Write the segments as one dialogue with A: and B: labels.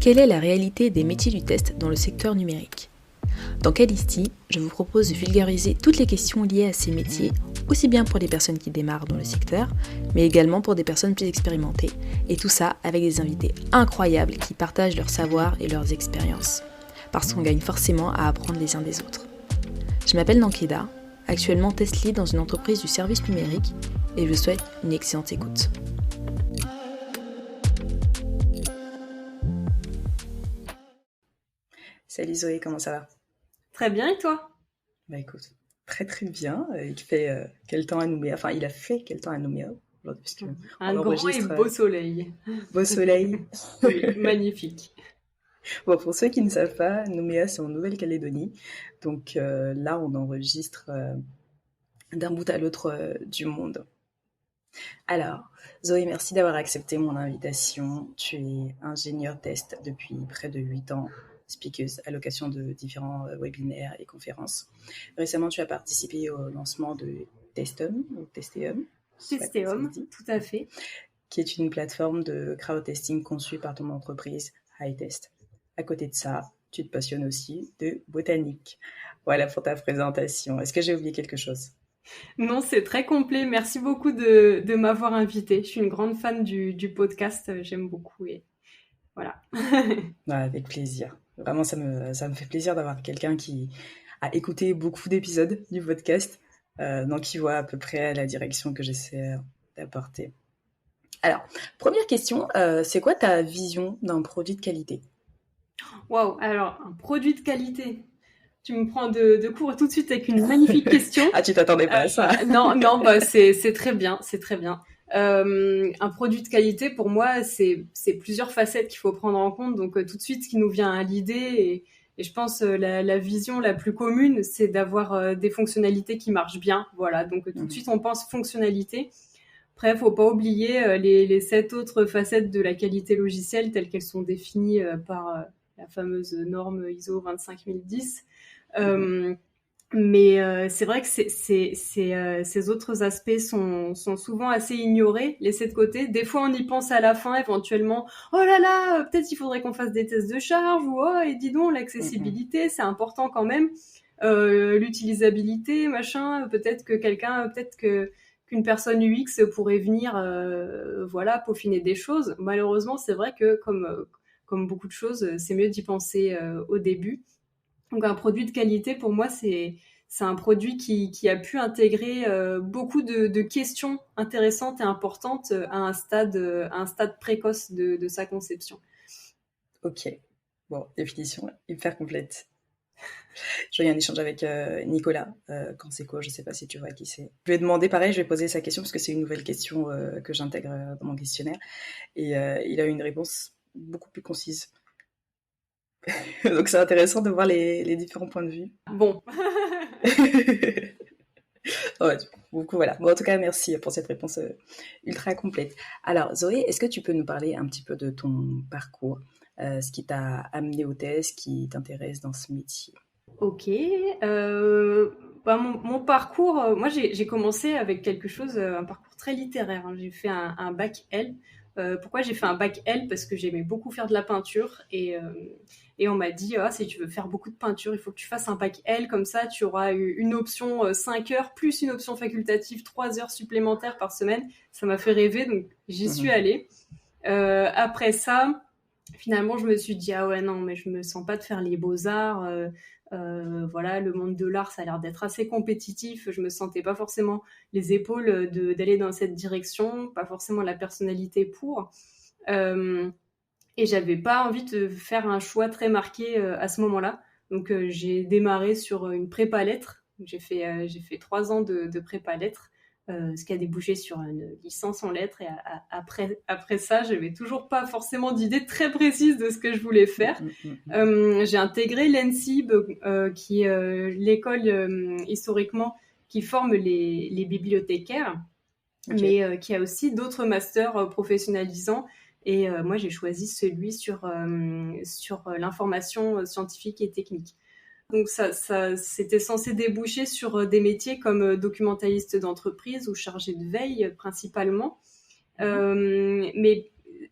A: Quelle est la réalité des métiers du test dans le secteur numérique ? Dans Calisti, je vous propose de vulgariser toutes les questions liées à ces métiers, aussi bien pour les personnes qui démarrent dans le secteur, mais également pour des personnes plus expérimentées, et tout ça avec des invités incroyables qui partagent leur savoir et leurs expériences, parce qu'on gagne forcément à apprendre les uns des autres. Je m'appelle Nankeda, actuellement test lead dans une entreprise du service numérique, et je vous souhaite une excellente écoute. Salut Zoé, comment ça va ?
B: Très bien, et toi ?
A: Bah écoute, très très bien. Il fait quel temps à Nouméa ? Enfin, il a fait quel temps à Nouméa aujourd'hui, puisque
B: un
A: on
B: grand
A: enregistre
B: et beau soleil.
A: beau soleil.
B: Oui, magnifique.
A: Bon, pour ceux qui ne savent pas, Nouméa c'est en Nouvelle-Calédonie. Donc là, on enregistre d'un bout à l'autre du monde. Alors, Zoé, merci d'avoir accepté mon invitation. Tu es ingénieure test depuis près de 8 ans, speakeuse à l'occasion de différents webinaires et conférences. Récemment, tu as participé au lancement de Testum, ou Testeum,
B: Testeum, tout à fait.
A: Qui est une plateforme de crowd-testing conçue par ton entreprise HiTest. À côté de ça, tu te passionnes aussi de botanique. Voilà pour ta présentation. Est-ce que j'ai oublié quelque chose ?
B: Non, c'est très complet. Merci beaucoup de m'avoir invitée. Je suis une grande fan du podcast. J'aime beaucoup et voilà.
A: Avec plaisir. Vraiment, ça me fait plaisir d'avoir quelqu'un qui a écouté beaucoup d'épisodes du podcast, donc qui voit à peu près la direction que j'essaie d'apporter. Alors, première question, c'est quoi ta vision d'un produit de qualité ?
B: Waouh, alors, un produit de qualité. Tu me prends de court tout de suite avec une magnifique question.
A: Ah, tu t'attendais pas à ça ?
B: Non, bah c'est très bien, c'est très bien. Un produit de qualité, pour moi, c'est plusieurs facettes qu'il faut prendre en compte. Donc tout de suite, ce qui nous vient à l'idée, et je pense la vision la plus commune, c'est d'avoir des fonctionnalités qui marchent bien. Voilà, donc tout de suite, on pense fonctionnalité. Après, faut pas oublier les 7 autres facettes de la qualité logicielle telles qu'elles sont définies par la fameuse norme ISO 25010. Mais c'est vrai que ces autres aspects sont souvent assez ignorés, laissés de côté. Des fois, on y pense à la fin, éventuellement. Oh là là, peut-être qu'il faudrait qu'on fasse des tests de charge, ou oh, et dis donc, l'accessibilité, c'est important quand même. L'utilisabilité, machin, peut-être qu'une personne UX pourrait venir, peaufiner des choses. Malheureusement, c'est vrai que comme beaucoup de choses, c'est mieux d'y penser au début. Donc un produit de qualité, pour moi, c'est un produit qui a pu intégrer beaucoup de questions intéressantes et importantes à un stade précoce de sa conception.
A: Ok, bon, définition hyper complète. J'ai eu un échange avec Nicolas, Canseco, je ne sais pas si tu vois qui c'est. Je lui ai demandé, pareil, je vais poser sa question parce que c'est une nouvelle question que j'intègre dans mon questionnaire. Et il a eu une réponse beaucoup plus concise. Donc c'est intéressant de voir les différents points de vue.
B: Bon.
A: Ouais, beaucoup, voilà. Bon, en tout cas, merci pour cette réponse ultra complète. Alors, Zoé, est-ce que tu peux nous parler un petit peu de ton parcours, ce qui t'a amené au test, qui t'intéresse dans ce métier ?
B: Ok. Mon parcours, moi j'ai commencé avec quelque chose, un parcours très littéraire. Hein. J'ai fait un bac L. Pourquoi j'ai fait un bac L ? Parce que j'aimais beaucoup faire de la peinture et on m'a dit si tu veux faire beaucoup de peinture, il faut que tu fasses un bac L, comme ça tu auras une option 5 heures plus une option facultative 3 heures supplémentaires par semaine. Ça m'a fait rêver, donc j'y suis allée. Après ça, finalement je me suis dit ah ouais non mais je me sens pas de faire les beaux-arts. Voilà, le monde de l'art, ça a l'air d'être assez compétitif. Je me sentais pas forcément les épaules d'aller dans cette direction, pas forcément la personnalité pour. Et j'avais pas envie de faire un choix très marqué à ce moment-là. Donc j'ai démarré sur une prépa lettres. J'ai fait 3 ans de prépa lettres, ce qui a débouché sur une licence en lettres. Et après ça, j'avais toujours pas forcément d'idée très précise de ce que je voulais faire. J'ai intégré l'ENSIB, qui est l'école historiquement qui forme les bibliothécaires, mais qui a aussi d'autres masters professionnalisants. Et moi, j'ai choisi celui sur l'information scientifique et technique. Donc ça c'était censé déboucher sur des métiers comme documentaliste d'entreprise ou chargé de veille principalement. Mais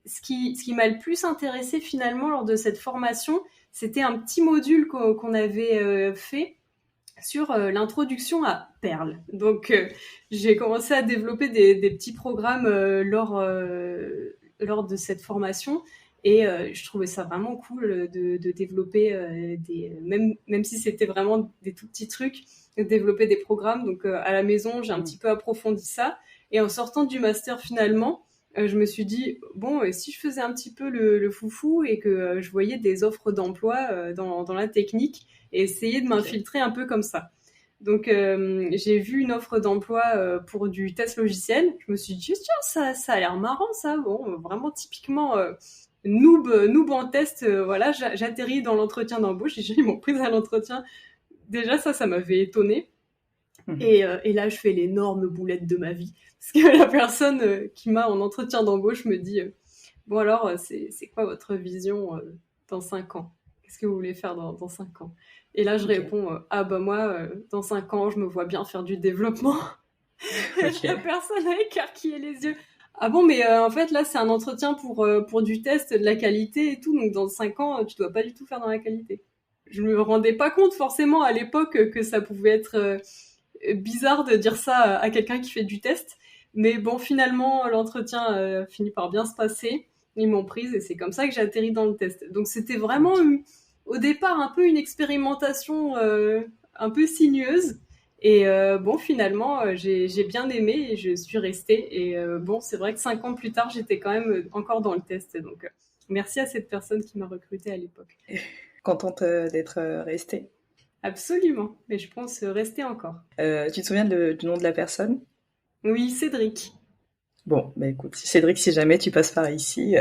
B: ce qui m'a le plus intéressé finalement lors de cette formation, c'était un petit module qu'on avait fait sur l'introduction à Perl. Donc, j'ai commencé à développer des petits programmes lors de cette formation. Et je trouvais ça vraiment cool de développer même si c'était vraiment des tout petits trucs, de développer des programmes. Donc, à la maison, j'ai un petit peu approfondi ça. Et en sortant du master finalement, je me suis dit, bon, si je faisais un petit peu le foufou et que je voyais des offres d'emploi dans la technique et essayer de m'infiltrer un peu comme ça. Donc, j'ai vu une offre d'emploi pour du test logiciel. Je me suis dit, tiens, ça a l'air marrant, ça. Bon, vraiment typiquement noob en test. Voilà, j'atterris dans l'entretien d'embauche. Ils m'ont prise à l'entretien. Déjà, ça m'avait étonnée. Et là, je fais l'énorme boulette de ma vie. Parce que la personne qui m'a en entretien d'embauche me dit bon alors, c'est quoi votre vision dans 5 ans? Qu'est-ce que vous voulez faire dans 5 ans? Et là, je réponds moi, dans 5 ans, je me vois bien faire du développement. La personne a écarquillé les yeux. Ah bon, mais en fait, là, c'est un entretien pour du test, de la qualité et tout. Donc, dans 5 ans, tu dois pas du tout faire dans la qualité. Je me rendais pas compte forcément à l'époque que ça pouvait être bizarre de dire ça à quelqu'un qui fait du test. Mais bon, finalement, l'entretien finit par bien se passer. Ils m'ont prise et c'est comme ça que j'ai atterri dans le test. Donc, c'était vraiment, au départ, un peu une expérimentation un peu sinueuse. Et bon, finalement, j'ai bien aimé et je suis restée. Et bon, c'est vrai que 5 ans plus tard, j'étais quand même encore dans le test. Donc, merci à cette personne qui m'a recrutée à l'époque.
C: Contente d'être restée.
B: Absolument, mais je pense rester encore.
C: Tu te souviens du nom de la personne?
B: Oui, Cédric.
C: Bon, bah écoute, Cédric, si jamais tu passes par ici,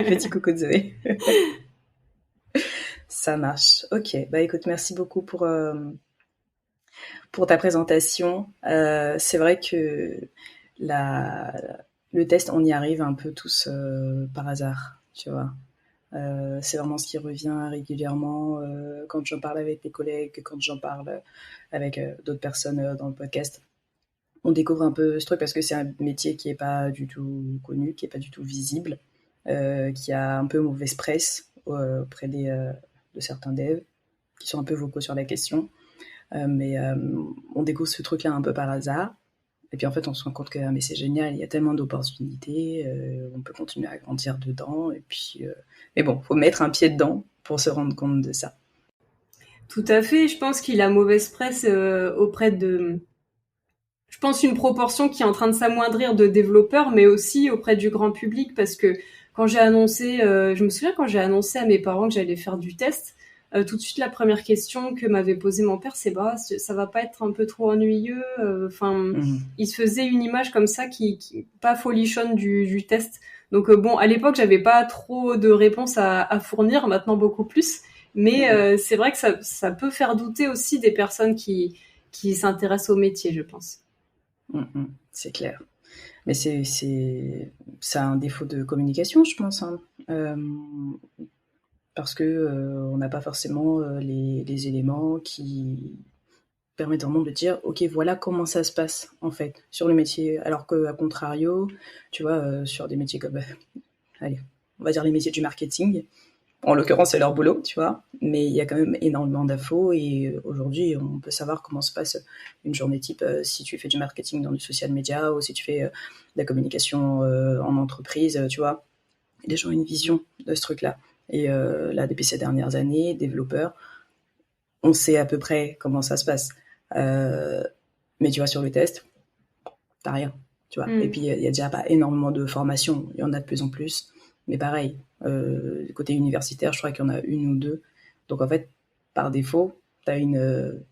C: petit coucou de Zoé. Ça marche. Ok, bah écoute, merci beaucoup pour ta présentation. C'est vrai que le test, on y arrive un peu tous par hasard, tu vois. C'est vraiment ce qui revient régulièrement quand j'en parle avec les collègues, quand j'en parle avec d'autres personnes dans le podcast. On découvre un peu ce truc parce que c'est un métier qui est pas du tout connu, qui est pas du tout visible, qui a un peu mauvaise presse auprès de certains devs qui sont un peu vocaux sur la question. Mais on découvre ce truc-là un peu par hasard. Et puis en fait, on se rend compte que mais c'est génial, il y a tellement d'opportunités, on peut continuer à grandir dedans. Et puis, mais bon, faut mettre un pied dedans pour se rendre compte de ça.
B: Tout à fait. Je pense qu'il a mauvaise presse auprès de... Je pense une proportion qui est en train de s'amoindrir de développeurs, mais aussi auprès du grand public, parce que quand j'ai annoncé, je me souviens quand j'ai annoncé à mes parents que j'allais faire du test, tout de suite la première question que m'avait posée mon père, c'est ça va pas être un peu trop ennuyeux? Il se faisait une image comme ça qui pas folichonne du test. Donc bon, à l'époque j'avais pas trop de réponses à fournir, maintenant beaucoup plus. Mais c'est vrai que ça peut faire douter aussi des personnes qui s'intéressent au métier, je pense.
C: C'est clair. Mais c'est un défaut de communication, je pense. Hein. Parce que on n'a pas forcément les éléments qui permettent vraiment de dire ok, voilà comment ça se passe en fait sur le métier, alors qu'à contrario, tu vois, sur des métiers comme allez, on va dire les métiers du marketing, en l'occurrence c'est leur boulot, tu vois, mais il y a quand même énormément d'infos et aujourd'hui on peut savoir comment se passe une journée type si tu fais du marketing dans du social media ou si tu fais de la communication en entreprise, tu vois. Les gens ont une vision de ce truc-là. Et là, depuis ces dernières années, développeurs, on sait à peu près comment ça se passe. Mais tu vois, sur le test, t'as rien. Tu vois. Et puis, il y a déjà pas énormément de formations. Il y en a de plus en plus. Mais pareil, du côté universitaire, je crois qu'il y en a une ou deux. Donc, en fait, par défaut, t'as une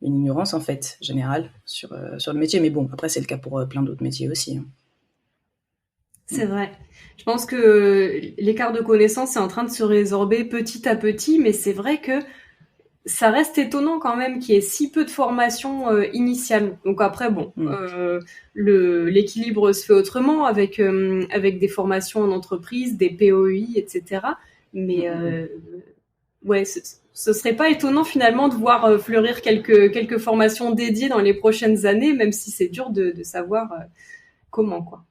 C: ignorance, en fait, générale sur le métier. Mais bon, après, c'est le cas pour plein d'autres métiers aussi. Hein.
B: C'est vrai. Je pense que l'écart de connaissances est en train de se résorber petit à petit, mais c'est vrai que ça reste étonnant quand même qu'il y ait si peu de formation initiale. Donc après, bon, l'équilibre se fait autrement avec des formations en entreprise, des POI, etc. Mais ouais, ce serait pas étonnant finalement de voir fleurir quelques formations dédiées dans les prochaines années, même si c'est dur de savoir comment, quoi.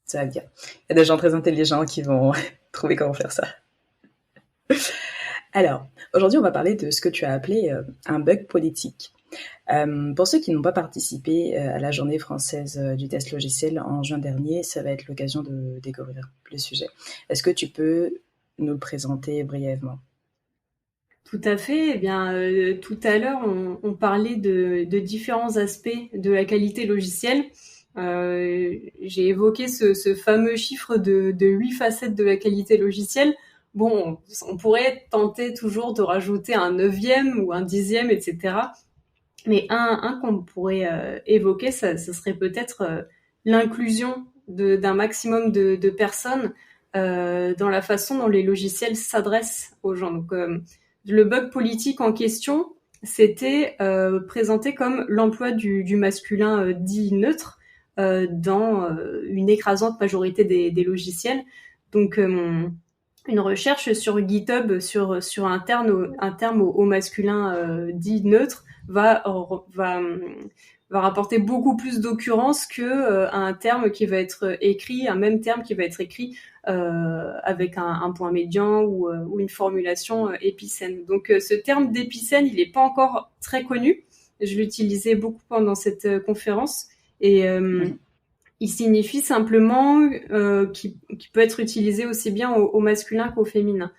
C: Ça va bien. Il y a des gens très intelligents qui vont trouver comment faire ça. Alors, aujourd'hui, on va parler de ce que tu as appelé un bug politique. Pour ceux qui n'ont pas participé à la journée française du test logiciel en juin dernier, ça va être l'occasion de découvrir le sujet. Est-ce que tu peux nous le présenter brièvement?
B: Tout à fait. Eh bien, tout à l'heure, on parlait de différents aspects de la qualité logicielle. J'ai évoqué ce fameux chiffre de 8 facettes de la qualité logicielle. Bon, on pourrait tenter toujours de rajouter un 9e ou un 10e, etc. Mais un qu'on pourrait évoquer, ça serait peut-être l'inclusion d'un maximum de personnes dans la façon dont les logiciels s'adressent aux gens. Donc, le bug politique en question, c'était présenté comme l'emploi du masculin dit neutre dans une écrasante majorité des logiciels. Donc, une recherche sur GitHub sur un terme au masculin dit neutre va rapporter beaucoup plus d'occurrences que un terme qui va être écrit, un même terme qui va être écrit avec un point médian ou une formulation épicène. Donc ce terme d'épicène, il n'est pas encore très connu. Je l'utilisais beaucoup pendant cette conférence et il signifie simplement qu'il peut être utilisé aussi bien au masculin qu'au féminin.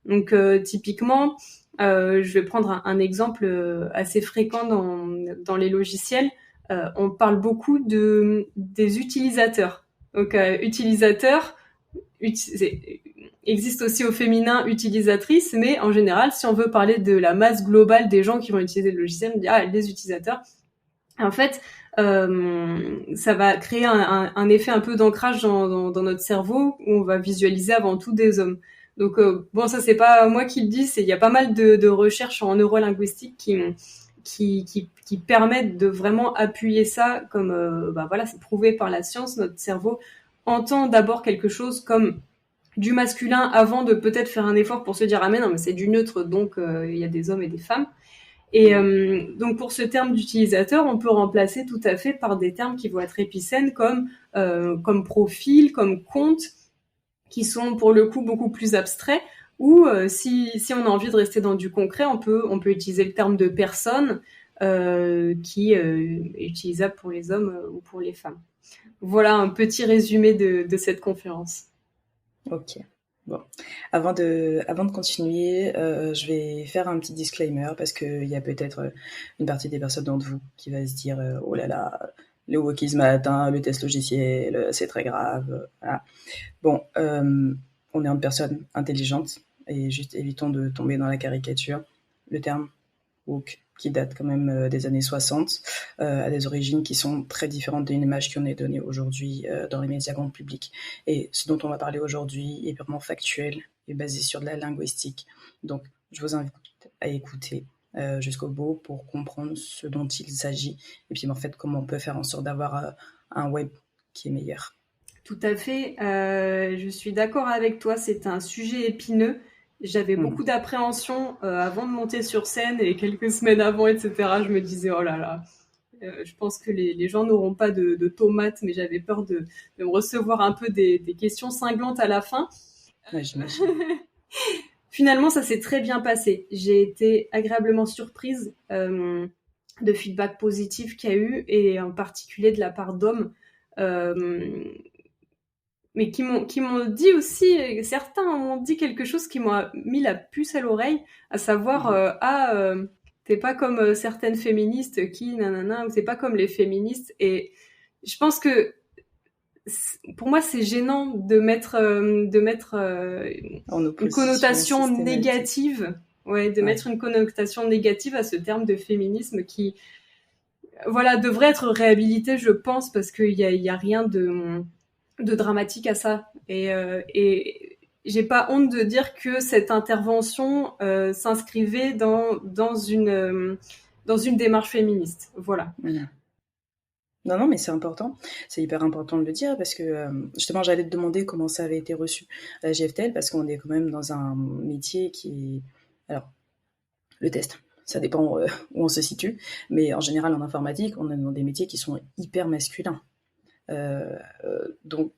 B: Donc typiquement, je vais prendre un exemple assez fréquent dans les logiciels. On parle beaucoup des utilisateurs. Donc utilisateurs existe aussi au féminin utilisatrice, mais en général, si on veut parler de la masse globale des gens qui vont utiliser le logiciel, on dit les utilisateurs. En fait, ça va créer un effet un peu d'ancrage dans notre cerveau où on va visualiser avant tout des hommes. Donc bon, ça c'est pas moi qui le dis, il y a pas mal de recherches en neurolinguistique qui permettent de vraiment appuyer ça comme voilà, c'est prouvé par la science. Notre cerveau entend d'abord quelque chose comme du masculin avant de peut-être faire un effort pour se dire mais non, mais c'est du neutre, donc il y a des hommes et des femmes. Et donc pour ce terme d'utilisateur, on peut remplacer tout à fait par des termes qui vont être épicènes comme profil, comme compte, qui sont pour le coup beaucoup plus abstraits. Ou si on a envie de rester dans du concret, on peut utiliser le terme de personne qui est utilisable pour les hommes ou pour les femmes. Voilà un petit résumé de cette conférence.
C: Ok. Bon, avant de continuer, je vais faire un petit disclaimer parce qu'il y a peut-être une partie des personnes d'entre vous qui va se dire oh là là, le wokisme a atteint le test logiciel, c'est très grave. Voilà. Bon, on est une personne intelligente et juste évitons de tomber dans la caricature. Le terme woke, qui date quand même des années 60, a des origines qui sont très différentes d'une image qui en est donnée aujourd'hui dans les médias grand public. Et ce dont on va parler aujourd'hui est purement factuel et basé sur de la linguistique. Donc, je vous invite à écouter jusqu'au bout pour comprendre ce dont il s'agit et puis en fait comment on peut faire en sorte d'avoir un web qui est meilleur.
B: Tout à fait, je suis d'accord avec toi, c'est un sujet épineux. J'avais beaucoup d'appréhension avant de monter sur scène et quelques semaines avant, etc. Je me disais, oh là là, je pense que les gens n'auront pas de tomates, mais j'avais peur de me recevoir un peu des questions cinglantes à la fin.
C: Ouais, j'imagine.
B: Finalement, ça s'est très bien passé. J'ai été agréablement surprise de feedback positif qu'il y a eu, et en particulier de la part d'hommes. Mais qui m'ont dit aussi, certains m'ont dit quelque chose qui m'a mis la puce à l'oreille, à savoir t'es pas comme certaines féministes qui nanana, ou t'es pas comme les féministes. Et je pense que pour moi c'est gênant de mettre une connotation négative, mettre une connotation négative à ce terme de féminisme qui devrait être réhabilité, je pense, parce qu'il y a rien de dramatique à ça, et j'ai pas honte de dire que cette intervention s'inscrivait dans une démarche féministe. Voilà.
C: Non, mais c'est important. C'est hyper important de le dire parce que justement, j'allais te demander comment ça avait été reçu à la GFTL parce qu'on est quand même dans un métier qui... Alors, le test, ça dépend où on se situe, mais en général, en informatique, on est dans des métiers qui sont hyper masculins. Donc,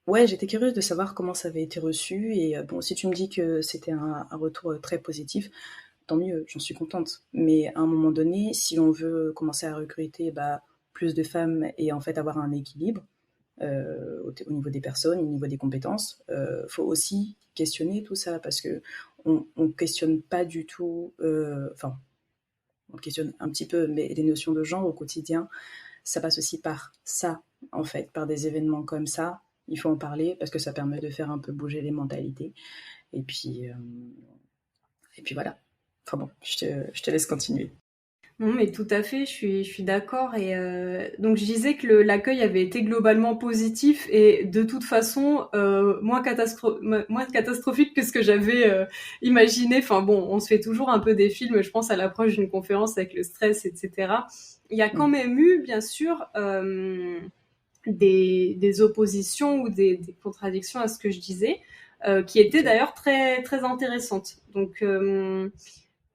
C: Ouais, j'étais curieuse de savoir comment ça avait été reçu et bon, si tu me dis que c'était un retour très positif, tant mieux, j'en suis contente. Mais à un moment donné, si on veut commencer à recruter plus de femmes et en fait avoir un équilibre au niveau des personnes, au niveau des compétences, faut aussi questionner tout ça parce que on questionne pas du tout, enfin, on questionne un petit peu, mais les notions de genre au quotidien, ça passe aussi par ça, en fait, par des événements comme ça. Il faut en parler parce que ça permet de faire un peu bouger les mentalités. Et puis, euh, et puis voilà. Enfin bon, je te laisse continuer.
B: Non, mais tout à fait, je suis d'accord. Et donc je disais que l'accueil avait été globalement positif et de toute façon moins catastrophique que ce que j'avais imaginé. Enfin bon, on se fait toujours un peu des films, je pense à l'approche d'une conférence avec le stress, etc. Il y a quand même eu, bien sûr, des oppositions ou des contradictions à ce que je disais, qui étaient d'ailleurs très, très intéressantes. Donc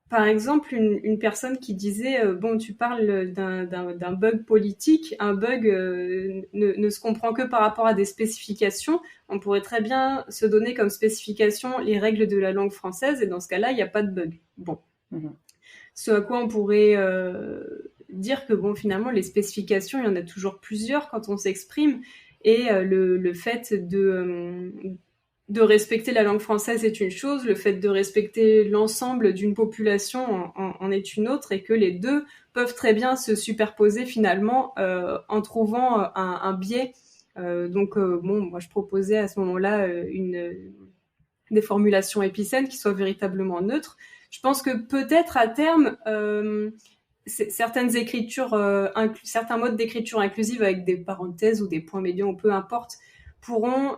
B: par exemple, une personne qui disait bon, tu parles d'un bug politique, un bug ne se comprend que par rapport à des spécifications. On pourrait très bien se donner comme spécification les règles de la langue française, et dans ce cas-là, il n'y a pas de bug. Bon. Ce à quoi on pourrait dire que bon, finalement, les spécifications, il y en a toujours plusieurs quand on s'exprime, et le fait de respecter la langue française est une chose, le fait de respecter l'ensemble d'une population en est une autre, et que les deux peuvent très bien se superposer finalement en trouvant un biais. Donc bon, moi je proposais à ce moment-là des formulations épicènes qui soient véritablement neutres. Je pense que peut-être à terme, certaines écritures, certains modes d'écriture inclusive avec des parenthèses ou des points médians ou peu importe, pourront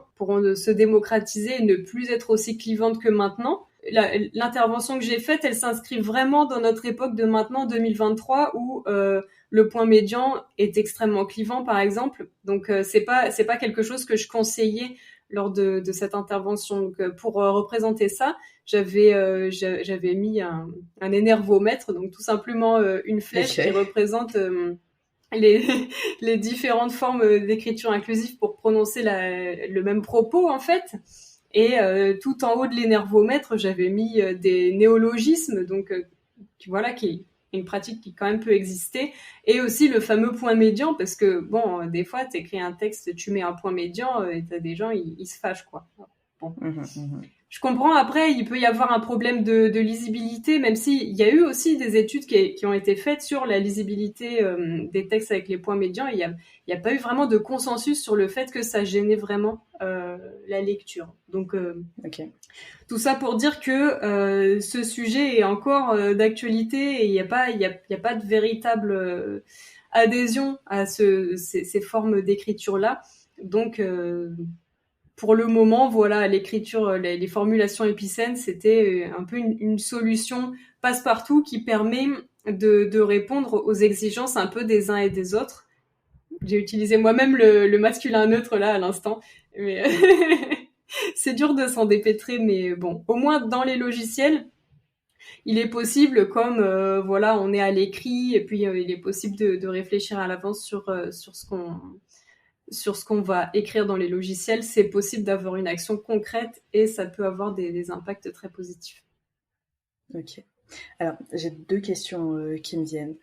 B: se démocratiser et ne plus être aussi clivantes que maintenant. L'intervention que j'ai faite, elle s'inscrit vraiment dans notre époque de maintenant, 2023, où le point médian est extrêmement clivant, par exemple. Donc c'est pas quelque chose que je conseillais lors de cette intervention. Donc pour représenter ça, j'avais mis un énervomètre, donc tout simplement une flèche qui représente les différentes formes d'écriture inclusive pour prononcer le même propos, en fait. Et tout en haut de l'énervomètre, j'avais mis des néologismes, donc voilà, qui est une pratique qui quand même peut exister, et aussi le fameux point médian, parce que bon, des fois, t'écris un texte, tu mets un point médian, et t'as des gens, ils se fâchent, quoi. Bon. Je comprends, après, il peut y avoir un problème de lisibilité, même s'il y a eu aussi des études qui ont été faites sur la lisibilité des textes avec les points médians, et il n'y a pas eu vraiment de consensus sur le fait que ça gênait vraiment la lecture. Donc, tout ça pour dire que ce sujet est encore d'actualité, et il n'y a pas de véritable adhésion à ces formes d'écriture-là. Donc, pour le moment, voilà, l'écriture, les formulations épicènes, c'était un peu une solution passe-partout qui permet de répondre aux exigences un peu des uns et des autres. J'ai utilisé moi-même le masculin neutre là à l'instant, mais c'est dur de s'en dépêtrer, mais bon, au moins dans les logiciels, il est possible, comme voilà, on est à l'écrit, et puis il est possible de réfléchir à l'avance sur ce qu'on va écrire dans les logiciels, c'est possible d'avoir une action concrète, et ça peut avoir des impacts très positifs.
C: Ok. Alors, j'ai 2 questions qui me viennent.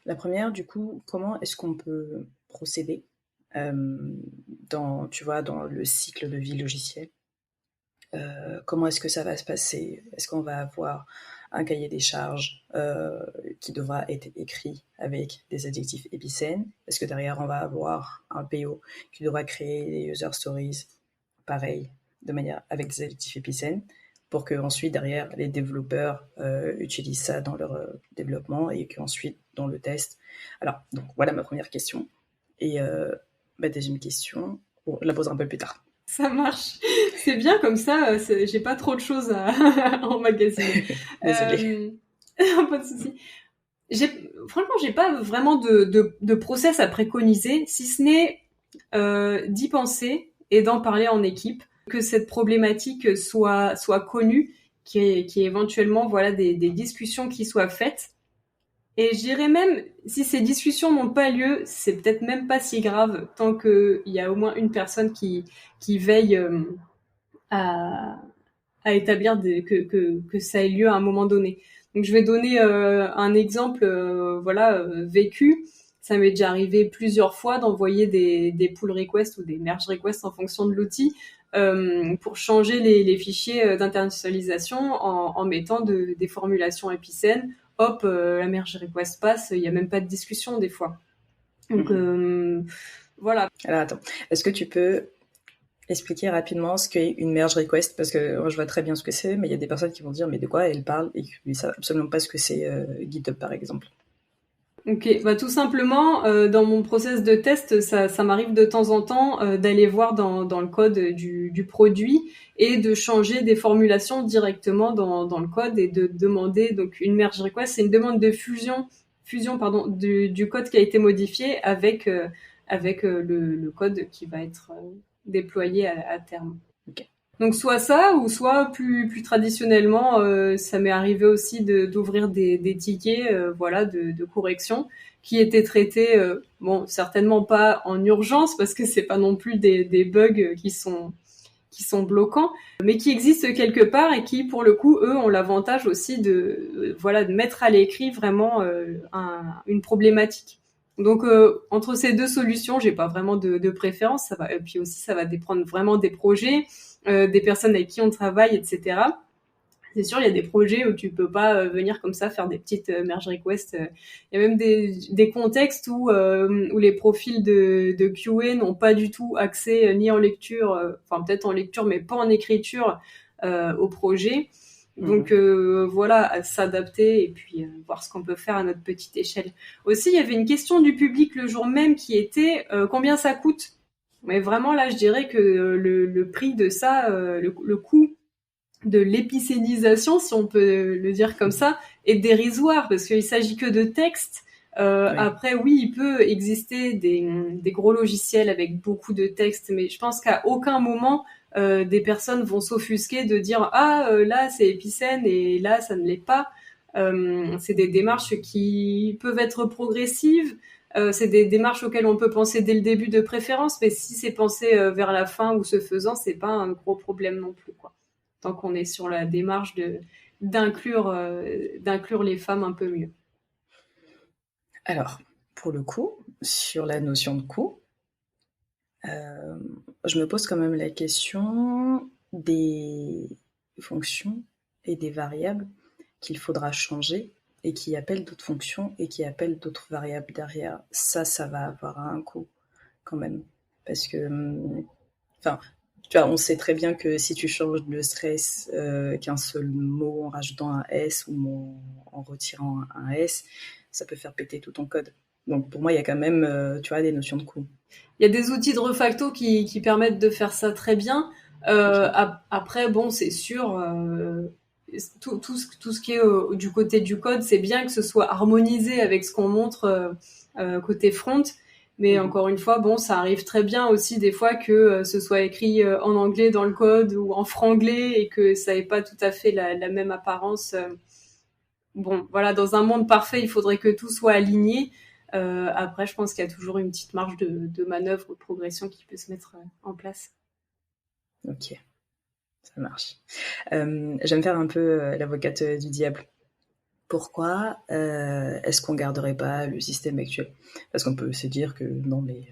C: La première, du coup, comment est-ce qu'on peut procéder dans le cycle de vie logiciel? Comment est-ce que ça va se passer? Est-ce qu'on va avoir un cahier des charges qui devra être écrit avec des adjectifs épicènes? Est-ce que derrière, on va avoir un PO qui devra créer des user stories, pareil, de manière avec des adjectifs épicènes, pour que ensuite derrière les développeurs utilisent ça dans leur développement, et qu'ensuite dans le test. Alors, donc voilà ma première question. Et deuxième question, on la posera un peu plus tard.
B: Ça marche. C'est bien comme ça, j'ai pas trop de choses à emmagasiner.
C: Désolée.
B: Pas de souci. Franchement, j'ai pas vraiment de process à préconiser, si ce n'est d'y penser et d'en parler en équipe, que cette problématique soit connue, qu'il y ait éventuellement voilà des discussions qui soient faites. Et je dirais même, si ces discussions n'ont pas lieu, c'est peut-être même pas si grave, tant qu'il y a au moins une personne qui veille à, à établir que ça ait lieu à un moment donné. Donc je vais donner un exemple vécu. Ça m'est déjà arrivé plusieurs fois d'envoyer des pull requests ou des merge requests en fonction de l'outil pour changer les fichiers d'internationalisation en mettant des formulations épicènes. Hop, la merge request passe, il n'y a même pas de discussion des fois. Donc voilà.
C: Alors attends, est-ce que tu peux expliquer rapidement ce qu'est une merge request, parce que moi je vois très bien ce que c'est, mais il y a des personnes qui vont dire mais de quoi elle parle et qui ne savent absolument pas ce que c'est GitHub par exemple.
B: Ok, bah tout simplement, dans mon process de test, ça m'arrive de temps en temps d'aller voir dans le code du produit et de changer des formulations directement dans le code et de demander, donc une merge request, c'est une demande de fusion pardon, du code qui a été modifié avec le code qui va être déployé à terme.
C: Okay.
B: Donc soit ça, ou soit plus traditionnellement, ça m'est arrivé aussi d'ouvrir des tickets de correction qui étaient traités, certainement pas en urgence, parce que c'est pas non plus des bugs qui sont bloquants, mais qui existent quelque part et qui, pour le coup, eux, ont l'avantage aussi de mettre à l'écrit vraiment une problématique. Donc entre ces deux solutions, j'ai pas vraiment de préférence. Et puis aussi, ça va dépendre vraiment des projets, des personnes avec qui on travaille, etc. C'est sûr, il y a des projets où tu peux pas venir comme ça faire des petites merge requests. Il y a même des contextes où les profils de QA n'ont pas du tout accès ni en lecture, enfin peut-être en lecture, mais pas en écriture au projet. Donc à s'adapter et puis voir ce qu'on peut faire à notre petite échelle. Aussi, il y avait une question du public le jour même qui était combien ça coûte. Mais vraiment là, je dirais que le prix de ça, le coût de l'épicénisation, si on peut le dire comme ça, est dérisoire parce qu'il s'agit que de texte. Oui. Après, oui, il peut exister des gros logiciels avec beaucoup de texte, mais je pense qu'à aucun moment des personnes vont s'offusquer de dire là c'est épicène et là ça ne l'est pas. C'est des démarches qui peuvent être progressives. C'est des démarches auxquelles on peut penser dès le début de préférence, mais si c'est pensé vers la fin ou ce faisant, c'est pas un gros problème non plus, quoi. Tant qu'on est sur la démarche d'inclure les femmes un peu mieux.
C: Alors, pour le coup, sur la notion de coût, je me pose quand même la question des fonctions et des variables qu'il faudra changer et qui appellent d'autres fonctions et qui appellent d'autres variables derrière. Ça va avoir un coût quand même. Parce que, tu vois, on sait très bien que si tu changes le stress qu'un seul mot en rajoutant un S ou en retirant un S, ça peut faire péter tout ton code. Donc pour moi, il y a quand même, des notions de coût.
B: Il y a des outils de refacto qui permettent de faire ça très bien. Après, bon, c'est sûr, tout ce qui est du côté du code, c'est bien que ce soit harmonisé avec ce qu'on montre côté front. Mais encore une fois, bon, ça arrive très bien aussi des fois que ce soit écrit en anglais dans le code ou en franglais et que ça n'ait pas tout à fait la même apparence. Bon, voilà, dans un monde parfait, il faudrait que tout soit aligné. Après, je pense qu'il y a toujours une petite marge de manœuvre ou de progression qui peut se mettre en place.
C: Ok, ça marche. J'aime faire un peu l'avocate du diable. Pourquoi est-ce qu'on garderait pas le système actuel ? Parce qu'on peut se dire que non, mais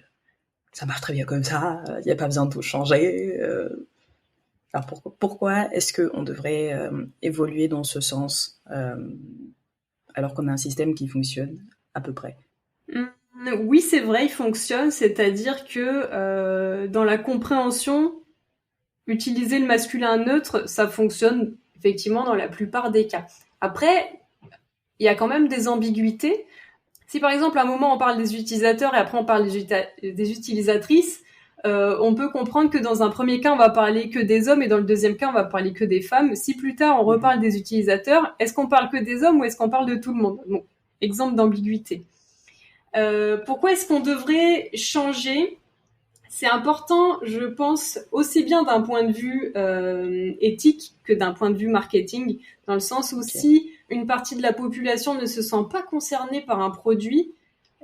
C: ça marche très bien comme ça, il n'y a pas besoin de tout changer. Alors pourquoi est-ce qu'on devrait évoluer dans ce sens alors qu'on a un système qui fonctionne à peu près ?
B: Oui, c'est vrai, il fonctionne, c'est-à-dire que dans la compréhension, utiliser le masculin neutre, ça fonctionne effectivement dans la plupart des cas. Après, il y a quand même des ambiguïtés. Si par exemple à un moment on parle des utilisateurs et après on parle des utilisatrices, on peut comprendre que dans un premier cas on va parler que des hommes et dans le deuxième cas on va parler que des femmes. Si plus tard on reparle des utilisateurs, est-ce qu'on parle que des hommes ou est-ce qu'on parle de tout le monde ? Bon, exemple d'ambiguïté. Pourquoi est-ce qu'on devrait changer ? C'est important, je pense, aussi bien d'un point de vue éthique que d'un point de vue marketing, dans le sens où si une partie de la population ne se sent pas concernée par un produit,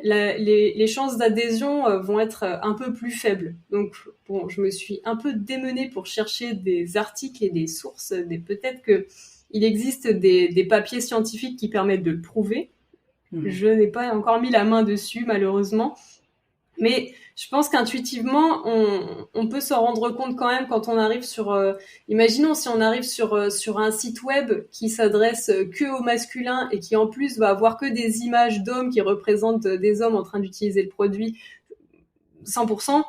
B: les chances d'adhésion vont être un peu plus faibles. Donc, bon, je me suis un peu démenée pour chercher des articles et des sources. Peut-être qu'il existe des papiers scientifiques qui permettent de le prouver. Je n'ai pas encore mis la main dessus, malheureusement. Mais je pense qu'intuitivement, on peut s'en rendre compte quand même quand on arrive imaginons si on arrive sur un site web qui s'adresse que au masculin et qui en plus va avoir que des images d'hommes qui représentent des hommes en train d'utiliser le produit 100%,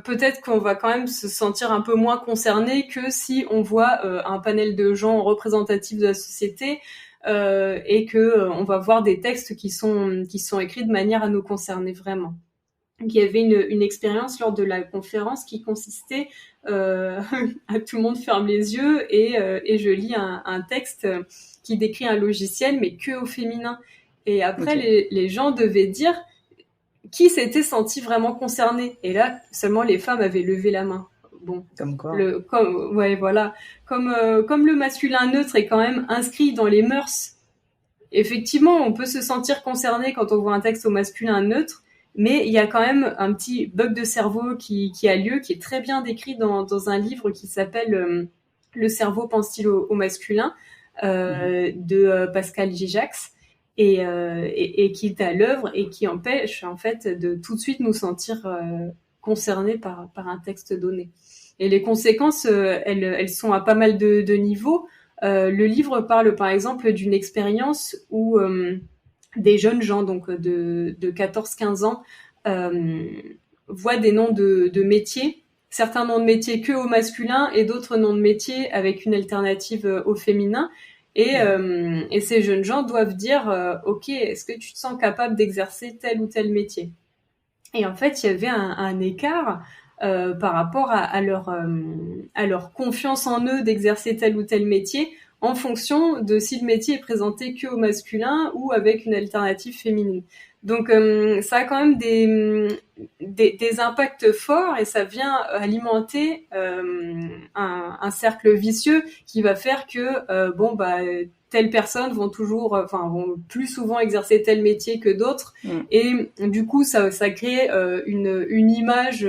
B: peut-être qu'on va quand même se sentir un peu moins concerné que si on voit un panel de gens représentatifs de la société et que on va voir des textes qui sont écrits de manière à nous concerner vraiment. Donc, il y avait une expérience lors de la conférence qui consistait à tout le monde ferme les yeux et je lis un texte qui décrit un logiciel mais que au féminin. Et après, les gens devaient dire qui s'était senti vraiment concerné. Et là, seulement les femmes avaient levé la main. Bon,
C: comme quoi.
B: Voilà. Comme le masculin neutre est quand même inscrit dans les mœurs, effectivement, on peut se sentir concerné quand on voit un texte au masculin neutre. Mais il y a quand même un petit bug de cerveau qui a lieu, qui est très bien décrit dans un livre qui s'appelle Le cerveau pense-t-il au masculin de Pascal Gijax et qui est à l'œuvre et qui empêche en fait de tout de suite nous sentir concernés par un texte donné. Et les conséquences, elles sont à pas mal de niveaux. Le livre parle par exemple d'une expérience où des jeunes gens donc de 14-15 ans voient des noms de métiers, certains noms de métiers que au masculin et d'autres noms de métiers avec une alternative au féminin. Et ces jeunes gens doivent dire ok, est-ce que tu te sens capable d'exercer tel ou tel métier? Et en fait, il y avait un écart par rapport à leur confiance en eux d'exercer tel ou tel métier en fonction de si le métier est présenté que au masculin ou avec une alternative féminine. Donc ça a quand même des impacts forts et ça vient alimenter un cercle vicieux qui va faire que telles personnes vont plus souvent exercer tel métier que d'autres et du coup ça crée une image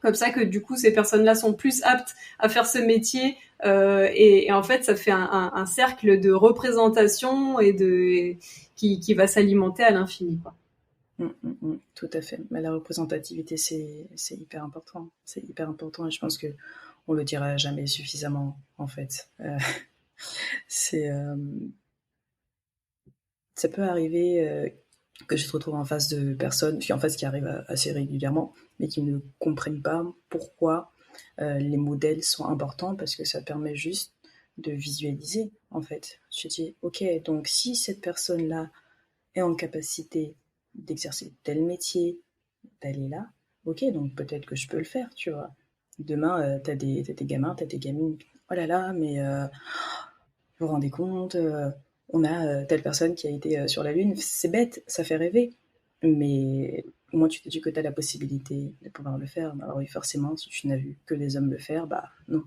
B: comme ça que du coup ces personnes-là sont plus aptes à faire ce métier et en fait ça fait un cercle de représentation et qui va s'alimenter à l'infini, quoi.
C: Tout à fait. Mais la représentativité c'est hyper important. C'est hyper important et je pense que on le dira jamais suffisamment en fait. Ça peut arriver que je te retrouve en face de personnes, en face qui arrivent assez régulièrement, mais qui ne comprennent pas pourquoi les modèles sont importants, parce que ça permet juste de visualiser, en fait. Je dis, ok, donc si cette personne-là est en capacité d'exercer tel métier, d'aller là, ok, donc peut-être que je peux le faire, tu vois. Demain, t'as des gamins, t'as des gamines, oh là là, mais vous vous rendez compte, on a telle personne qui a été sur la Lune, c'est bête, ça fait rêver, mais au moins tu te dis que tu as la possibilité de pouvoir le faire. Alors oui, forcément, si tu n'as vu que des hommes le faire, bah non,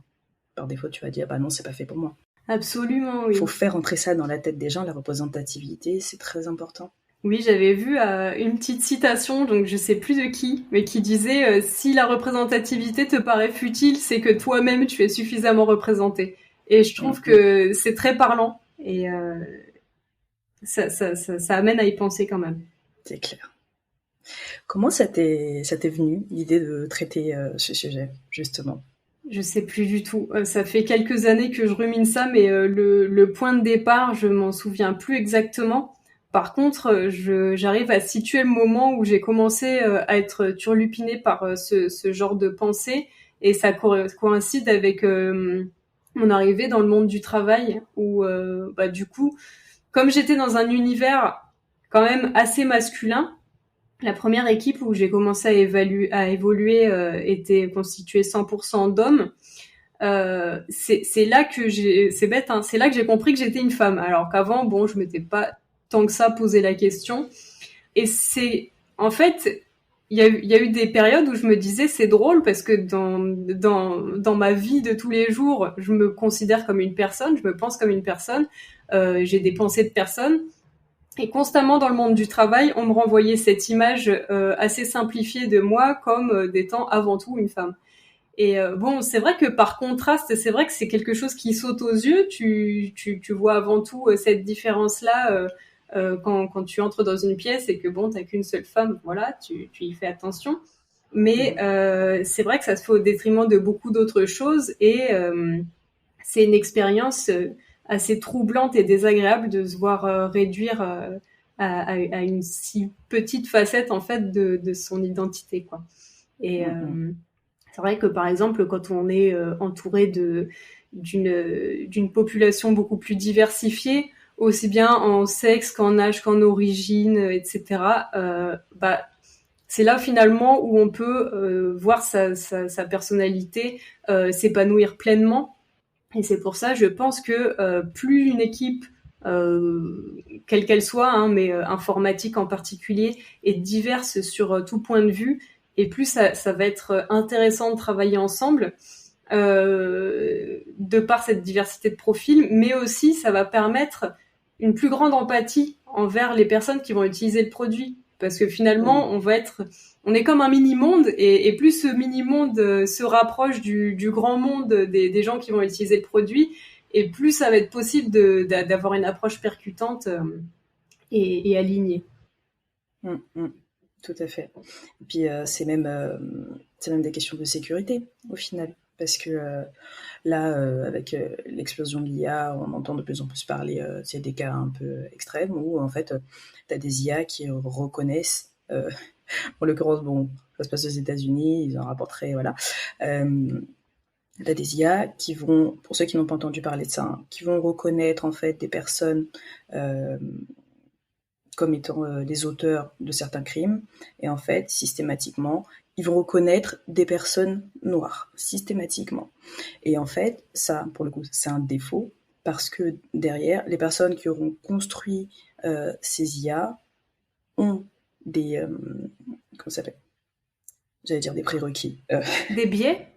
C: par défaut tu vas dire, bah non, c'est pas fait pour moi.
B: Absolument, oui.
C: Il faut faire entrer ça dans la tête des gens, la représentativité, c'est très important.
B: Oui, j'avais vu une petite citation, donc je sais plus de qui, mais qui disait si la représentativité te paraît futile, c'est que toi-même tu es suffisamment représenté. Et je trouve que c'est très parlant et ça amène à y penser quand même.
C: C'est clair. Comment ça t'est venu l'idée de traiter ce sujet, justement?
B: Je sais plus du tout. Ça fait quelques années que je rumine ça, mais le point de départ, je m'en souviens plus exactement. Par contre, j'arrive à situer le moment où j'ai commencé à être turlupinée par ce genre de pensée, et ça coïncide avec mon arrivée dans le monde du travail, où du coup, comme j'étais dans un univers quand même assez masculin, la première équipe où j'ai commencé à évoluer était constituée 100% d'hommes. C'est là que c'est bête, hein, c'est là que j'ai compris que j'étais une femme. Alors qu'avant, je m'étais pas tant que ça posé la question. Et en fait, il y a eu des périodes où je me disais c'est drôle parce que dans ma vie de tous les jours, je me considère comme une personne, je me pense comme une personne. j'ai des pensées de personnes. Et constamment dans le monde du travail, on me renvoyait cette image assez simplifiée de moi comme d'étant avant tout une femme. Et bon, c'est vrai que par contraste, c'est vrai que c'est quelque chose qui saute aux yeux. Tu vois avant tout cette différence-là quand tu entres dans une pièce et que bon, t'as qu'une seule femme, voilà, tu y fais attention. Mais c'est vrai que ça se fait au détriment de beaucoup d'autres choses et c'est une expérience assez troublante et désagréable de se voir réduire à une si petite facette en fait de son identité, quoi. Et c'est vrai que par exemple, quand on est entouré d'une population beaucoup plus diversifiée, aussi bien en sexe qu'en âge qu'en origine, etc. Bah c'est là finalement où on peut voir sa personnalité s'épanouir pleinement. Et c'est pour ça, je pense que plus une équipe, quelle qu'elle soit, hein, mais informatique en particulier, est diverse sur tout point de vue, et plus ça va être intéressant de travailler ensemble, de par cette diversité de profils, mais aussi ça va permettre une plus grande empathie envers les personnes qui vont utiliser le produit. Parce que finalement, on est comme un mini-monde, et plus ce mini-monde se rapproche du grand monde des gens qui vont utiliser le produit, et plus ça va être possible d'avoir une approche percutante et alignée.
C: Tout à fait. Et puis c'est même des questions de sécurité au final, parce que là, avec l'explosion de l'IA, on entend de plus en plus parler, c'est des cas un peu extrêmes où en fait, tu as des IA qui reconnaissent, en l'occurrence, bon, ça se passe aux États-Unis, ils en rapporteraient, voilà. T'as des IA qui vont, pour ceux qui n'ont pas entendu parler de ça, hein, qui vont reconnaître en fait des personnes comme étant les auteurs de certains crimes, et en fait, systématiquement, ils vont reconnaître des personnes noires, systématiquement. Et en fait, ça, pour le coup, c'est un défaut, parce que derrière, les personnes qui auront construit ces IA ont des... comment ça s'appelle ? J'allais dire des prérequis.
B: Des biais ?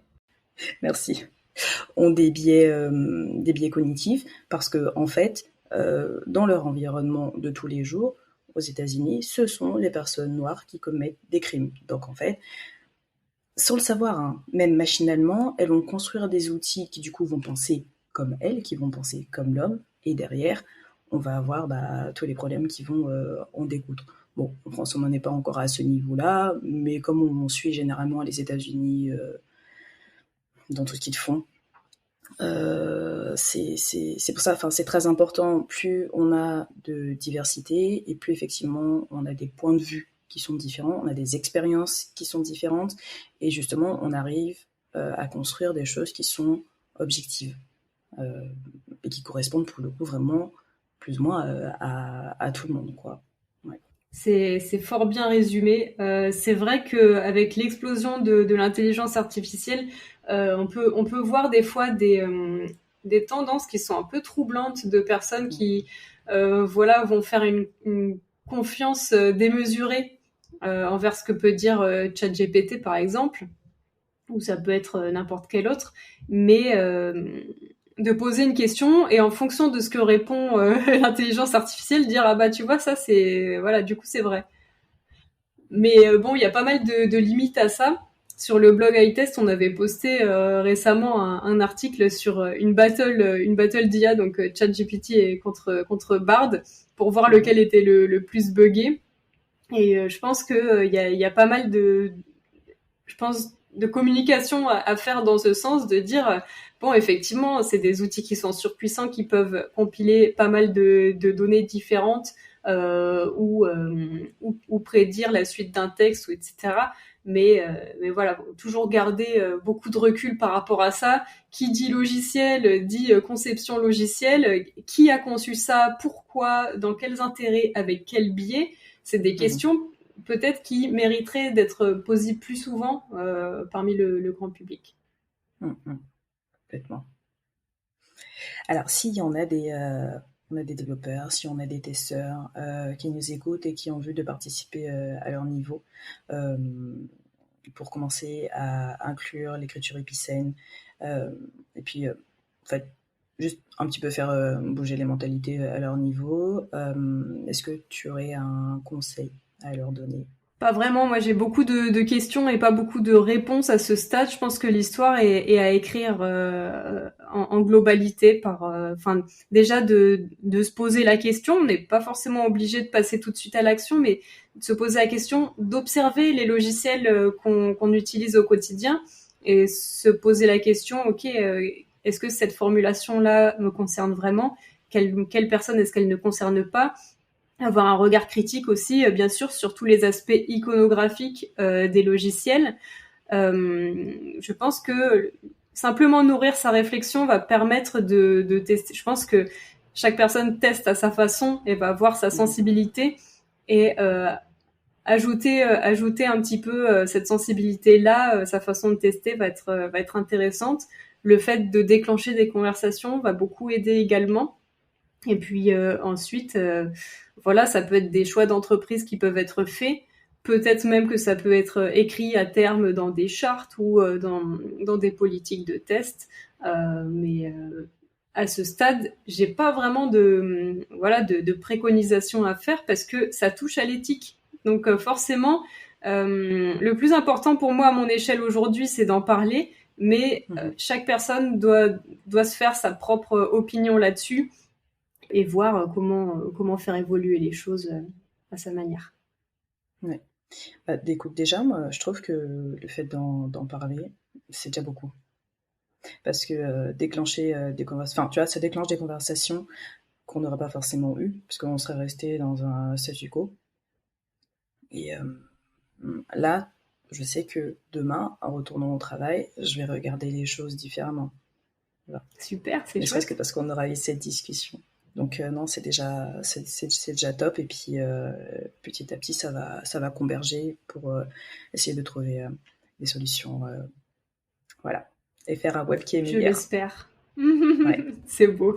C: Merci. Ont des biais cognitifs, parce que en fait, dans leur environnement de tous les jours, aux États-Unis, ce sont les personnes noires qui commettent des crimes. Donc en fait, sans le savoir, hein, même machinalement, elles vont construire des outils qui du coup vont penser comme elles, qui vont penser comme l'homme, et derrière, on va avoir tous les problèmes qui vont en découdre. Bon, en France, on n'en est pas encore à ce niveau-là, mais comme on suit généralement les États-Unis dans tout ce qu'ils font, c'est pour ça, enfin, c'est très important. Plus on a de diversité et plus effectivement on a des points de vue qui sont différents, on a des expériences qui sont différentes, et justement on arrive à construire des choses qui sont objectives et qui correspondent pour le coup vraiment plus ou moins à tout le monde, quoi. Ouais.
B: C'est fort bien résumé. C'est vrai qu'avec l'explosion de l'intelligence artificielle, on peut voir des fois des tendances qui sont un peu troublantes de personnes qui voilà, vont faire une confiance démesurée envers ce que peut dire ChatGPT par exemple, ou ça peut être n'importe quel autre, mais de poser une question et en fonction de ce que répond l'intelligence artificielle, dire ah bah tu vois ça c'est voilà du coup c'est vrai. Mais bon, il y a pas mal de limites à ça. Sur le blog iTest, on avait posté récemment un article sur une battle d'IA, donc ChatGPT et contre Bard, pour voir lequel était le plus buggé. Et je pense que il y a pas mal de communication à faire dans ce sens, de dire bon, effectivement, c'est des outils qui sont surpuissants, qui peuvent compiler pas mal de données différentes ou prédire la suite d'un texte, ou etc. Mais voilà, toujours garder beaucoup de recul par rapport à ça. Qui dit logiciel dit conception logicielle. Qui a conçu ça? Pourquoi? Dans quels intérêts? Avec quel biais? C'est des questions peut-être qui mériteraient d'être posées plus souvent parmi le grand public.
C: Complètement. Alors, si on a des développeurs, si on a des testeurs qui nous écoutent et qui ont envie de participer à leur niveau, pour commencer à inclure l'écriture épicène, et puis en fait juste un petit peu faire bouger les mentalités à leur niveau. Est-ce que tu aurais un conseil à leur donner?
B: Pas vraiment, moi j'ai beaucoup de questions et pas beaucoup de réponses à ce stade. Je pense que l'histoire est à écrire en globalité enfin déjà de se poser la question. On n'est pas forcément obligé de passer tout de suite à l'action, mais de se poser la question, d'observer les logiciels qu'on utilise au quotidien et se poser la question, ok, est-ce que cette formulation-là me concerne vraiment? Quelle personne est-ce qu'elle ne concerne pas? Avoir un regard critique aussi, bien sûr, sur tous les aspects iconographiques des logiciels. Je pense que simplement nourrir sa réflexion va permettre de tester. Je pense que chaque personne teste à sa façon et va voir sa sensibilité et ajouter un petit peu cette sensibilité-là, sa façon de tester va être intéressante. Le fait de déclencher des conversations va beaucoup aider également. Et puis ensuite, voilà, ça peut être des choix d'entreprise qui peuvent être faits. Peut-être même que ça peut être écrit à terme dans des chartes ou dans des politiques de test. Mais à ce stade, j'ai pas vraiment de préconisation à faire parce que ça touche à l'éthique. Donc forcément, le plus important pour moi à mon échelle aujourd'hui, c'est d'en parler. Mais chaque personne doit se faire sa propre opinion là-dessus et voir comment faire évoluer les choses à sa manière.
C: Ouais. Bah, écoute, déjà, moi, je trouve que le fait d'en parler, c'est déjà beaucoup. Parce que déclencher des conversations, enfin, tu vois, ça déclenche des conversations qu'on n'aurait pas forcément eues, parce qu'on serait resté dans un statu quo. Et là, je sais que demain, en retournant au travail, je vais regarder les choses différemment. Voilà.
B: Super, c'est
C: ne
B: chouette.
C: serait-ce que parce qu'on aura eu cette discussion. Donc non, c'est déjà top. Et puis petit à petit, ça va converger pour essayer de trouver des solutions. Voilà. Et faire un web qui est meilleur.
B: Je l'espère. Ouais. C'est beau.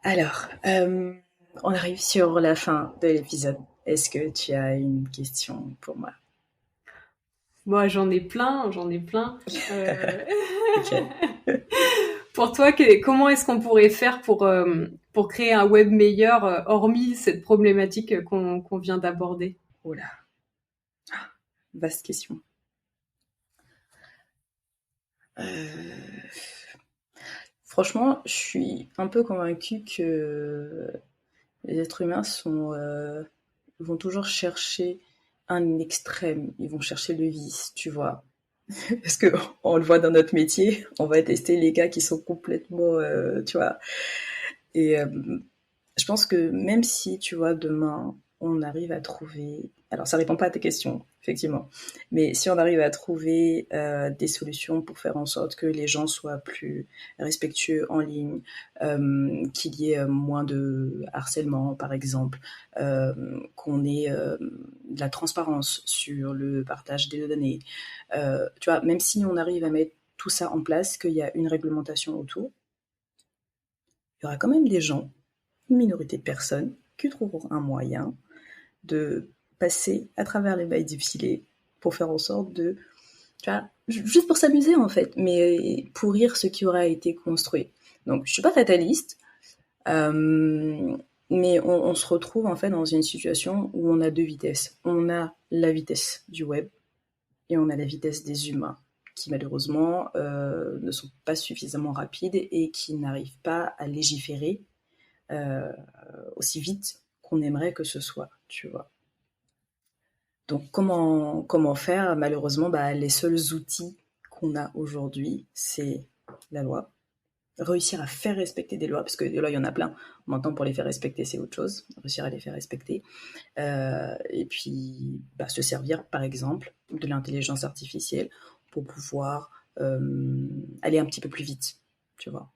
C: Alors, on arrive sur la fin de l'épisode. Est-ce que tu as une question pour moi?
B: Moi, j'en ai plein. Pour toi, comment est-ce qu'on pourrait faire pour créer un web meilleur, hormis cette problématique qu'on vient d'aborder?
C: Oh là, vaste question. Franchement, je suis un peu convaincue que les êtres humains vont toujours chercher un extrême, ils vont chercher le vice, tu vois. Parce que on le voit dans notre métier, on va tester les cas qui sont complètement, tu vois. Et je pense que même si, tu vois, demain, on arrive à trouver... Alors, ça répond pas à tes questions, effectivement. Mais si on arrive à trouver des solutions pour faire en sorte que les gens soient plus respectueux en ligne, qu'il y ait moins de harcèlement, par exemple, qu'on ait de la transparence sur le partage des données, tu vois, même si on arrive à mettre tout ça en place, qu'il y a une réglementation autour, il y aura quand même des gens, une minorité de personnes, qui trouveront un moyen de passer à travers les mailles du filet pour faire en sorte de, tu vois, juste pour s'amuser en fait, mais pourrir ce qui aura été construit. Donc je suis pas fataliste, mais on se retrouve en fait dans une situation où on a deux vitesses. On a la vitesse du web et on a la vitesse des humains qui malheureusement ne sont pas suffisamment rapides et qui n'arrivent pas à légiférer aussi vite qu'on aimerait que ce soit, tu vois. Donc comment faire? Malheureusement, les seuls outils qu'on a aujourd'hui, c'est la loi. Réussir à faire respecter des lois, parce que des lois, il y en a plein. Maintenant, pour les faire respecter, c'est autre chose. Réussir à les faire respecter. Et puis, se servir, par exemple, de l'intelligence artificielle pour pouvoir aller un petit peu plus vite, tu vois.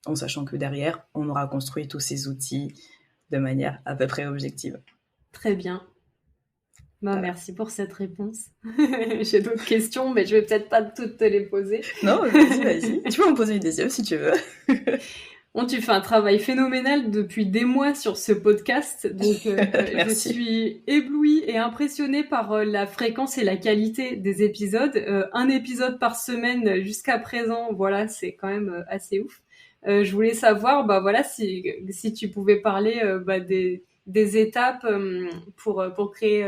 C: En sachant que derrière, on aura construit tous ces outils de manière à peu près objective.
B: Très bien. Voilà. Merci pour cette réponse. J'ai d'autres questions, mais je vais peut-être pas toutes te les poser.
C: Non, vas-y. Tu peux en poser une deuxième si tu veux.
B: Bon, tu fais un travail phénoménal depuis des mois sur ce podcast, donc je suis éblouie et impressionnée par la fréquence et la qualité des épisodes. Un épisode par semaine jusqu'à présent, voilà, c'est quand même assez ouf. Je voulais savoir, voilà, si tu pouvais parler des étapes pour créer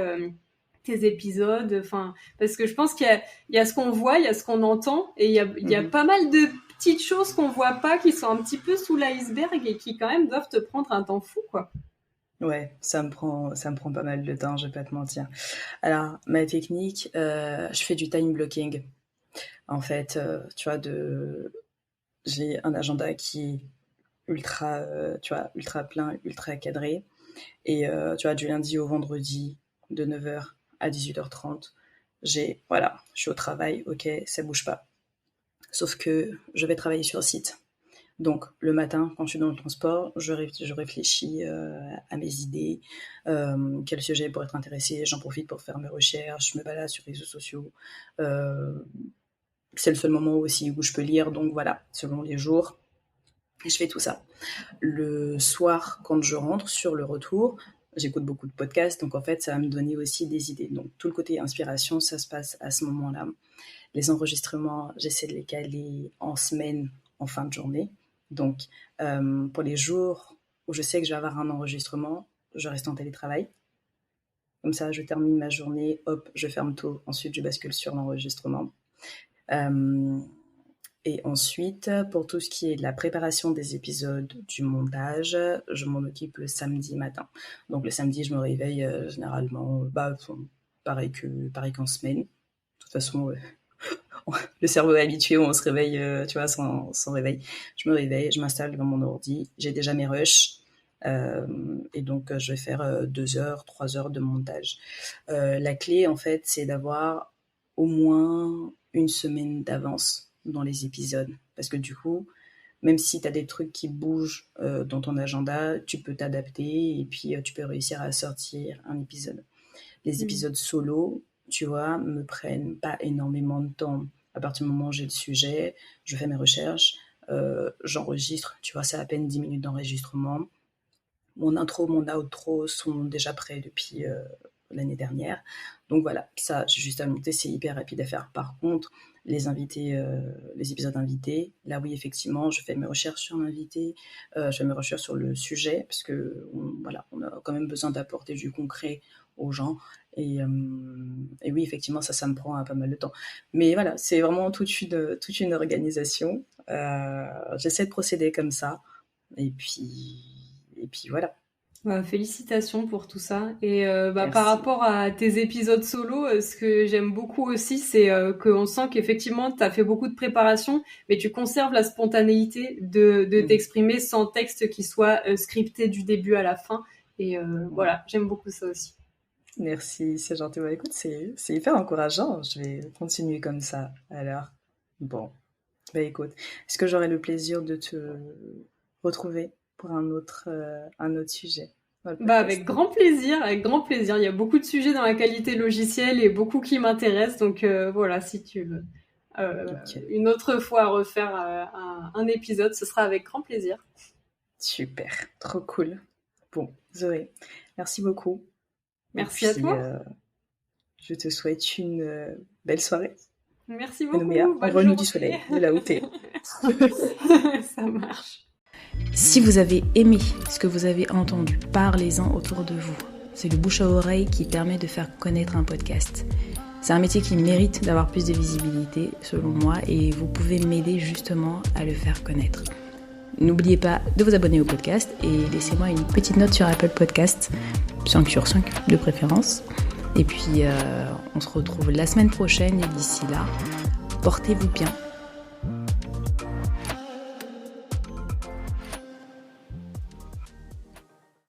B: tes épisodes. Enfin, parce que je pense qu'il y a ce qu'on voit, il y a ce qu'on entend, et il y a pas mal de petites choses qu'on voit pas, qui sont un petit peu sous l'iceberg et qui quand même doivent te prendre un temps fou, quoi.
C: Ouais, ça me prend pas mal de temps, je vais pas te mentir. Alors, ma technique, je fais du time blocking. En fait, tu vois, j'ai un agenda qui est ultra, ultra plein, ultra cadré. Et tu vois, du lundi au vendredi, de 9h à 18h30, je suis au travail, ok, ça bouge pas. Sauf que je vais travailler sur site. Donc, le matin, quand je suis dans le transport, je réfléchis à mes idées, quel sujet pourrait être intéressé, j'en profite pour faire mes recherches, je me balade sur les réseaux sociaux. C'est le seul moment aussi où je peux lire, donc voilà, selon les jours, et je fais tout ça. Le soir, quand je rentre, sur le retour, j'écoute beaucoup de podcasts, donc en fait, ça va me donner aussi des idées. Donc, tout le côté inspiration, ça se passe à ce moment-là. Les enregistrements, j'essaie de les caler en semaine, en fin de journée. Donc, pour les jours où je sais que je vais avoir un enregistrement, je reste en télétravail. Comme ça, je termine ma journée, hop, je ferme tout. Ensuite, je bascule sur l'enregistrement. Et ensuite, pour tout ce qui est de la préparation des épisodes, du montage, je m'en occupe le samedi matin. Donc, le samedi, je me réveille généralement, pareil qu'en semaine. De toute façon, le cerveau est habitué, on se réveille, tu vois, sans réveil. Je me réveille, je m'installe devant mon ordi, j'ai déjà mes rushs, et donc je vais faire 2 heures, 3 heures de montage. La clé, en fait, c'est d'avoir au moins une semaine d'avance dans les épisodes, parce que du coup, même si tu as des trucs qui bougent dans ton agenda, tu peux t'adapter et puis tu peux réussir à sortir un épisode. Les épisodes solo, tu vois, me prennent pas énormément de temps. À partir du moment où j'ai le sujet, je fais mes recherches, j'enregistre, tu vois, c'est à peine 10 minutes d'enregistrement. Mon intro, mon outro sont déjà prêts depuis l'année dernière. Donc voilà, ça, j'ai juste à monter, c'est hyper rapide à faire. Par contre, les épisodes invités, là oui, effectivement, je fais mes recherches sur l'invité, je fais mes recherches sur le sujet, parce que on a quand même besoin d'apporter du concret aux gens. Et oui, effectivement, ça me prend pas mal de temps. Mais voilà, c'est vraiment toute une organisation. J'essaie de procéder comme ça. Et puis voilà.
B: Félicitations pour tout ça. Et par rapport à tes épisodes solo, ce que j'aime beaucoup aussi, c'est qu'on sent qu'effectivement, tu as fait beaucoup de préparation, mais tu conserves la spontanéité de t'exprimer sans texte qui soit scripté du début à la fin. Et voilà, j'aime beaucoup ça aussi.
C: Merci, c'est gentil. Bah, écoute, c'est hyper encourageant. Je vais continuer comme ça. Alors, bon, bah écoute, est-ce que j'aurai le plaisir de te retrouver pour un autre sujet?
B: Avec grand plaisir, avec grand plaisir. Il y a beaucoup de sujets dans la qualité logicielle et beaucoup qui m'intéressent. Donc voilà, si tu veux une autre fois refaire un épisode, ce sera avec grand plaisir.
C: Super, trop cool. Bon, Zoé, merci beaucoup.
B: Merci à toi.
C: Je te souhaite une belle soirée.
B: Merci beaucoup.
C: Envoie-nous du soleil, de là où t'es.
B: Ça marche.
A: Si vous avez aimé ce que vous avez entendu, parlez-en autour de vous. C'est le bouche à oreille qui permet de faire connaître un podcast. C'est un métier qui mérite d'avoir plus de visibilité, selon moi, et vous pouvez m'aider justement à le faire connaître. N'oubliez pas de vous abonner au podcast et laissez-moi une petite note sur Apple Podcast, 5 sur 5 de préférence. Et puis, on se retrouve la semaine prochaine et d'ici là, portez-vous bien.